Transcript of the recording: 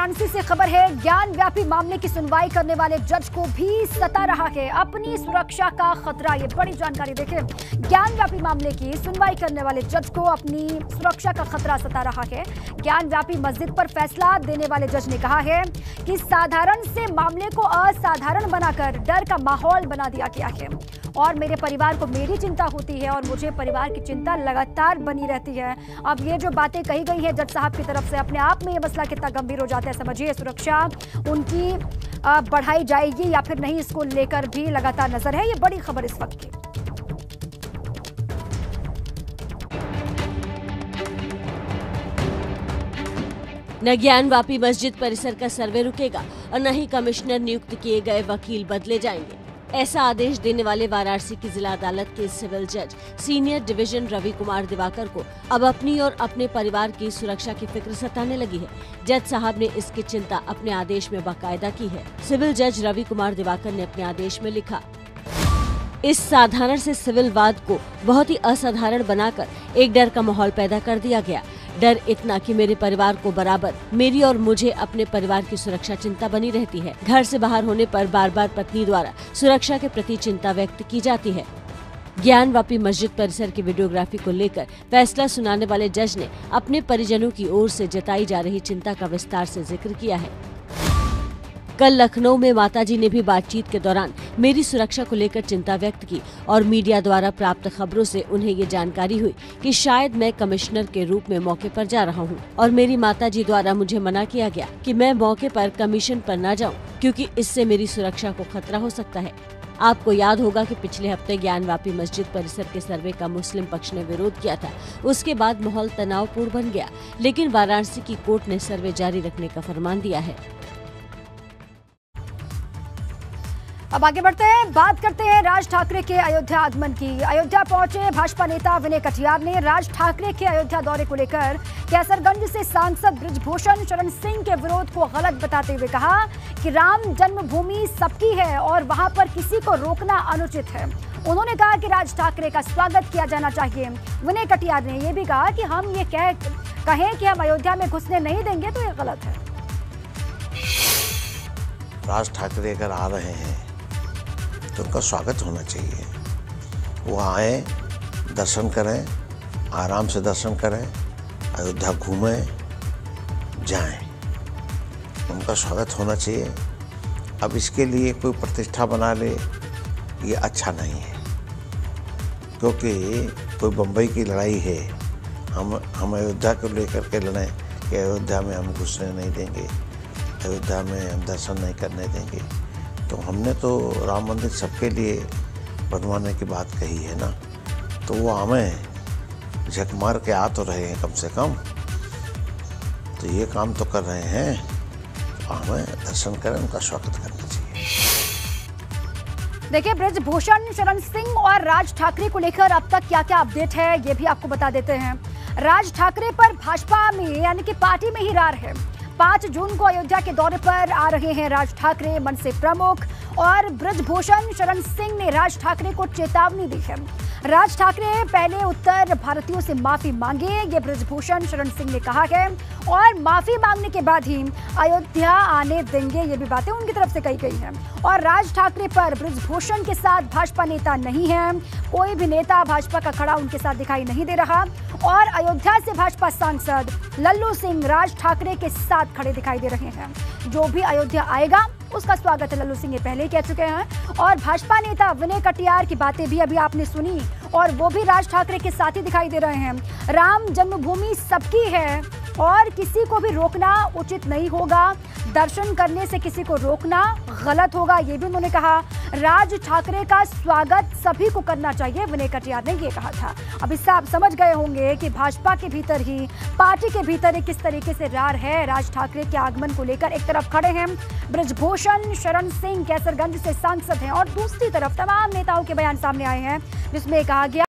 वाराणसी से खबर है। ज्ञान व्यापी मामले की सुनवाई करने वाले जज को भी सता रहा है अपनी सुरक्षा का खतरा। ये बड़ी जानकारी देखें। ज्ञान व्यापी मामले की सुनवाई करने वाले जज को अपनी सुरक्षा का खतरा सता रहा है। ज्ञान व्यापी मस्जिद पर फैसला देने वाले जज ने कहा है कि साधारण से मामले को असाधारण बनाकर डर का माहौल बना दिया गया है और मेरे परिवार को मेरी चिंता होती है और मुझे परिवार की चिंता लगातार बनी रहती है। अब ये जो बातें कही गई है जज साहब की तरफ से, अपने आप में ये मसला कितना गंभीर हो जाता है। समझिए, सुरक्षा उनकी बढ़ाई जाएगी या फिर नहीं, इसको लेकर भी लगातार नजर है। ये बड़ी खबर इस वक्त की। न ज्ञान वापी मस्जिद परिसर का सर्वे रुकेगा और न ही कमिश्नर नियुक्त किए गए वकील बदले जाएंगे। ऐसा आदेश देने वाले वाराणसी की जिला अदालत के सिविल जज सीनियर डिवीजन रवि कुमार दिवाकर को अब अपनी और अपने परिवार की सुरक्षा की फिक्र सताने लगी है। जज साहब ने इसकी चिंता अपने आदेश में बाकायदा की है। सिविल जज रवि कुमार दिवाकर ने अपने आदेश में लिखा, इस साधारण से सिविल वाद को बहुत ही असाधारण बनाकर एक डर का माहौल पैदा कर दिया गया। डर इतना कि मेरे परिवार को बराबर मेरी और मुझे अपने परिवार की सुरक्षा चिंता बनी रहती है। घर से बाहर होने पर बार बार पत्नी द्वारा सुरक्षा के प्रति चिंता व्यक्त की जाती है। ज्ञान वापी मस्जिद परिसर की वीडियोग्राफी को लेकर फैसला सुनाने वाले जज ने अपने परिजनों की ओर से जताई जा रही चिंता का विस्तार से जिक्र किया है। कल लखनऊ में माताजी ने भी बातचीत के दौरान मेरी सुरक्षा को लेकर चिंता व्यक्त की और मीडिया द्वारा प्राप्त खबरों से उन्हें ये जानकारी हुई कि शायद मैं कमिश्नर के रूप में मौके पर जा रहा हूं और मेरी माताजी द्वारा मुझे मना किया गया कि मैं मौके पर कमीशन पर न जाऊं क्योंकि इससे मेरी सुरक्षा को खतरा हो सकता है। आपको याद होगा कि पिछले हफ्ते ज्ञान वापी मस्जिद परिसर के सर्वे का मुस्लिम पक्ष ने विरोध किया था। उसके बाद माहौल तनावपूर्ण बन गया, लेकिन वाराणसी की कोर्ट ने सर्वे जारी रखने का फरमान दिया है। अब आगे बढ़ते हैं, बात करते हैं राज ठाकरे के अयोध्या आगमन की। अयोध्या पहुंचे भाजपा नेता विनय कटियार ने राज ठाकरे के अयोध्या दौरे को लेकर कैसरगंज से सांसद बृजभूषण शरण सिंह के विरोध को गलत बताते हुए कहा कि राम जन्मभूमि सबकी है और वहां पर किसी को रोकना अनुचित है। उन्होंने कहा कि राज ठाकरे का स्वागत किया जाना चाहिए। विनय कटियार ने यह भी कहा कि हम ये कहें कि हम अयोध्या में घुसने नहीं देंगे तो ये गलत है। राज ठाकरे अगर आ रहे हैं तो उनका स्वागत होना चाहिए। वो आए, दर्शन करें, आराम से दर्शन करें, अयोध्या घूमें, जाएं, उनका स्वागत होना चाहिए। अब इसके लिए कोई प्रतिष्ठा बना ले, ये अच्छा नहीं है, क्योंकि कोई बम्बई की लड़ाई है, हम अयोध्या को लेकर के लड़ें कि अयोध्या में हम घुसने नहीं देंगे, अयोध्या में हम दर्शन नहीं करने देंगे। तो हमने तो राम मंदिर सबके लिए बनवाने की बात कही है ना, तो वो हमें झक मार के आ तो रहे हैं कम से कम, तो ये काम तो कर रहे हैं, तो हमें दर्शन करें, उनका स्वागत करना चाहिए। देखिए, बृजभूषण शरण सिंह और राज ठाकरे को लेकर अब तक क्या क्या अपडेट है ये भी आपको बता देते हैं। राज ठाकरे पर भाजपा में यानी कि पार्टी में ही रार है। 5 जून को अयोध्या के दौरे पर आ रहे हैं राज ठाकरे, मनसे प्रमुख, और बृजभूषण शरण सिंह ने राज ठाकरे को चेतावनी दी है। राज ठाकरे पहले उत्तर भारतीयों से माफी मांगे, ये बृजभूषण शरण सिंह ने कहा है, और माफी मांगने के बाद ही अयोध्या आने देंगे, ये भी बातें उनकी तरफ से कही गई हैं। और राज ठाकरे पर बृजभूषण के साथ भाजपा नेता नहीं है, कोई भी नेता भाजपा का खड़ा उनके साथ दिखाई नहीं दे रहा। और अयोध्या से भाजपा सांसद लल्लू सिंह राज ठाकरे के साथ खड़े दिखाई दे रहे हैं। जो भी अयोध्या आएगा उसका स्वागत लल्लू सिंह ये पहले ही कह चुके हैं। और भाजपा नेता विनय कटियार की बातें भी अभी आपने सुनी, और वो भी राज ठाकरे के साथ ही दिखाई दे रहे हैं। राम जन्मभूमि सबकी है और किसी को भी रोकना उचित नहीं होगा, दर्शन करने से किसी को रोकना गलत होगा, ये भी उन्होंने कहा। राज ठाकरे का स्वागत सभी को करना चाहिए, विनय कटियार ने ये कहा था। अब इससे आप समझ गए होंगे कि भाजपा के भीतर ही, पार्टी के भीतर ही किस तरीके से रार है। राज ठाकरे के आगमन को लेकर एक तरफ खड़े हैं बृजभूषण शरण सिंह, कैसरगंज से सांसद हैं, और दूसरी तरफ तमाम नेताओं के बयान सामने आए हैं जिसमें कहा गया